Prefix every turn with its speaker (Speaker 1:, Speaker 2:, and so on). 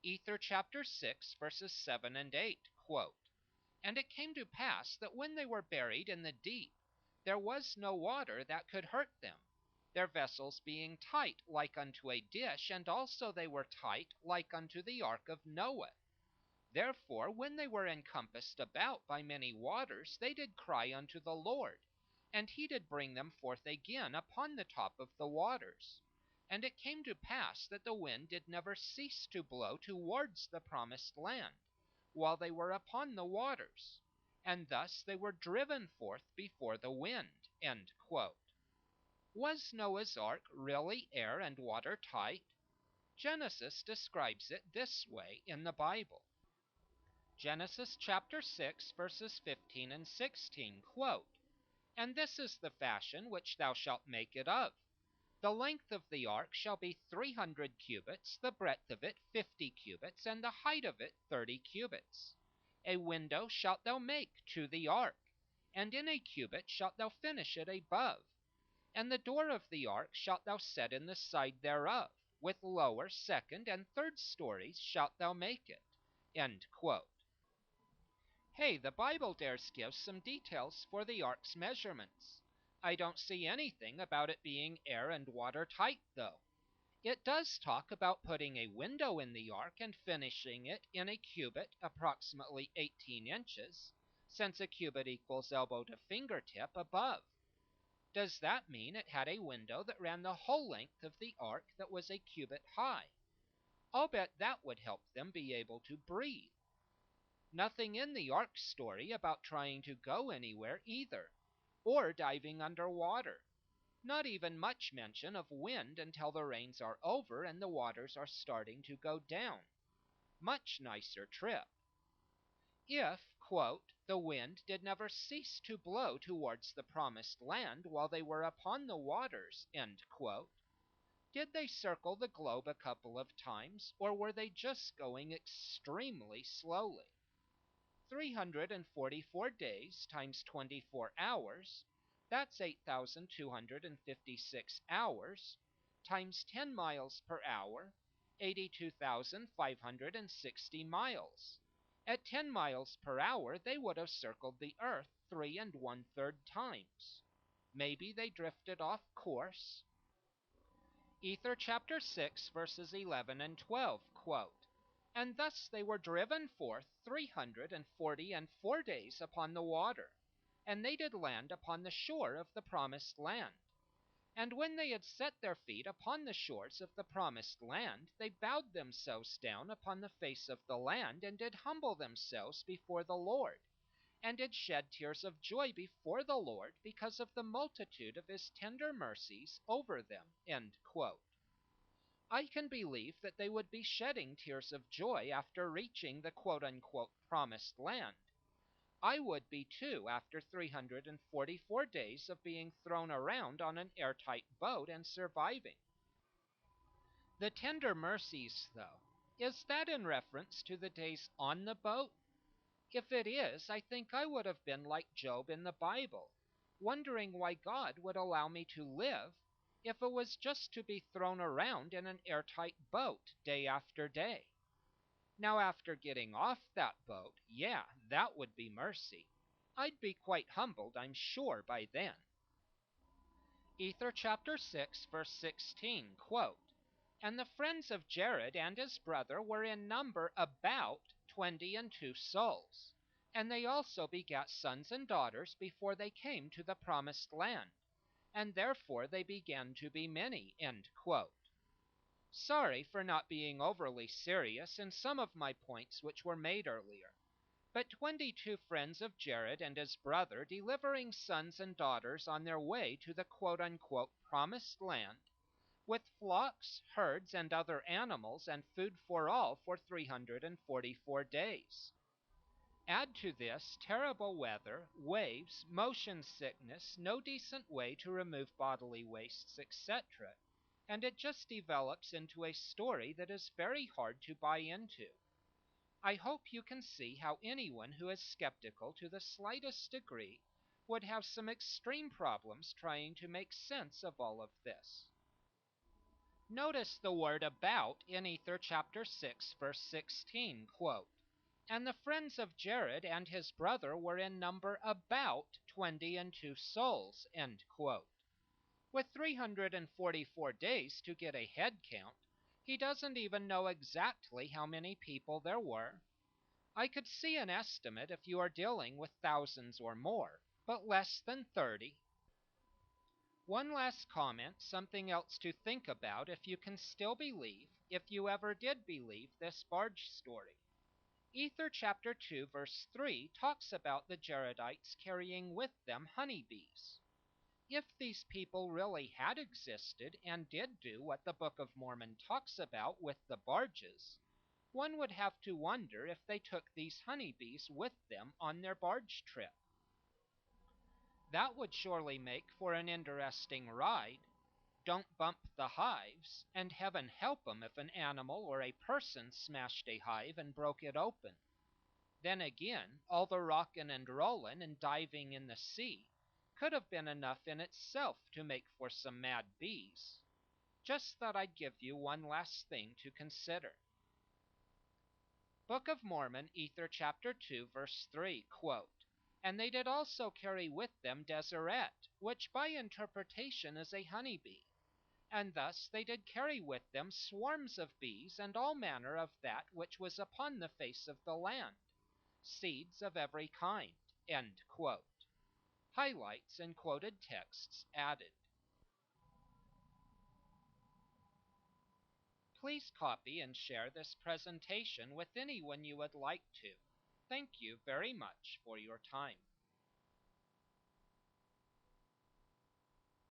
Speaker 1: Ether chapter 6, verses 7 and 8, quote, "And it came to pass that when they were buried in the deep, there was no water that could hurt them, their vessels being tight like unto a dish, and also they were tight like unto the ark of Noah. Therefore, when they were encompassed about by many waters, they did cry unto the Lord, and he did bring them forth again upon the top of the waters. And it came to pass that the wind did never cease to blow towards the promised land, while they were upon the waters, and thus they were driven forth before the wind." End quote. Was Noah's ark really air and water tight? Genesis describes it this way in the Bible. Genesis chapter 6, verses 15 and 16, quote, "And this is the fashion which thou shalt make it of. The length of the ark shall be 300 cubits, the breadth of it 50 cubits, and the height of it 30 cubits. A window shalt thou make to the ark, and in a cubit shalt thou finish it above. And the door of the ark shalt thou set in the side thereof, with lower, second, and third stories shalt thou make it." End quote. Hey, the Bible dares give some details for the ark's measurements. I don't see anything about it being air and water tight, though. It does talk about putting a window in the ark and finishing it in a cubit approximately 18 inches, since a cubit equals elbow to fingertip, above. Does that mean it had a window that ran the whole length of the ark that was a cubit high? I'll bet that would help them be able to breathe. Nothing in the ark story about trying to go anywhere either, or diving underwater. Not even much mention of wind until the rains are over and the waters are starting to go down. Much nicer trip. If, quote, "the wind did never cease to blow towards the promised land while they were upon the waters," end quote, did they circle the globe a couple of times, or were they just going extremely slowly? 344 days times 24 hours, that's 8,256 hours, times 10 miles per hour, 82,560 miles. At 10 miles per hour, they would have circled the Earth 3 1/3 times. Maybe they drifted off course. Ether chapter 6, verses 11 and 12, quote, "And thus they were driven forth 344 days upon the water, and they did land upon the shore of the promised land. And when they had set their feet upon the shores of the promised land, they bowed themselves down upon the face of the land, and did humble themselves before the Lord, and did shed tears of joy before the Lord because of the multitude of his tender mercies over them." End quote. I can believe that they would be shedding tears of joy after reaching the quote-unquote promised land. I would be too after 344 days of being thrown around on an airtight boat and surviving. The tender mercies, though, is that in reference to the days on the boat? If it is, I think I would have been like Job in the Bible, wondering why God would allow me to live if it was just to be thrown around in an airtight boat day after day. Now, after getting off that boat, yeah, that would be mercy. I'd be quite humbled, I'm sure, by then. Ether chapter 6, verse 16, quote, "And the friends of Jared and his brother were in number about 22 souls, and they also begat sons and daughters before they came to the promised land, and therefore they began to be many." End quote. Sorry for not being overly serious in some of my points which were made earlier, but 22 friends of Jared and his brother delivering sons and daughters on their way to the quote-unquote promised land, with flocks, herds, and other animals and food for all for 344 days. Add to this terrible weather, waves, motion sickness, no decent way to remove bodily wastes, etc., and it just develops into a story that is very hard to buy into. I hope you can see how anyone who is skeptical to the slightest degree would have some extreme problems trying to make sense of all of this. Notice the word about in Ether chapter 6, verse 16, quote, "And the friends of Jared and his brother were in number about 22 souls," end quote. With 344 days to get a head count, he doesn't even know exactly how many people there were. I could see an estimate if you are dealing with thousands or more, but less than 30. One last comment, something else to think about if you can still believe, if you ever did believe, this barge story. Ether chapter 2 verse 3 talks about the Jaredites carrying with them honeybees. If these people really had existed and did do what the Book of Mormon talks about with the barges, one would have to wonder if they took these honeybees with them on their barge trip. That would surely make for an interesting ride. Don't bump the hives, and heaven help 'em if an animal or a person smashed a hive and broke it open. Then again, all the rockin' and rollin' and diving in the sea could have been enough in itself to make for some mad bees. Just thought I'd give you one last thing to consider. Book of Mormon, Ether chapter 2, verse 3, quote, "And they did also carry with them Deseret, which by interpretation is a honeybee. And thus they did carry with them swarms of bees and all manner of that which was upon the face of the land, seeds of every kind." End quote. Highlights and quoted texts added. Please copy and share this presentation with anyone you would like to. Thank you very much for your time.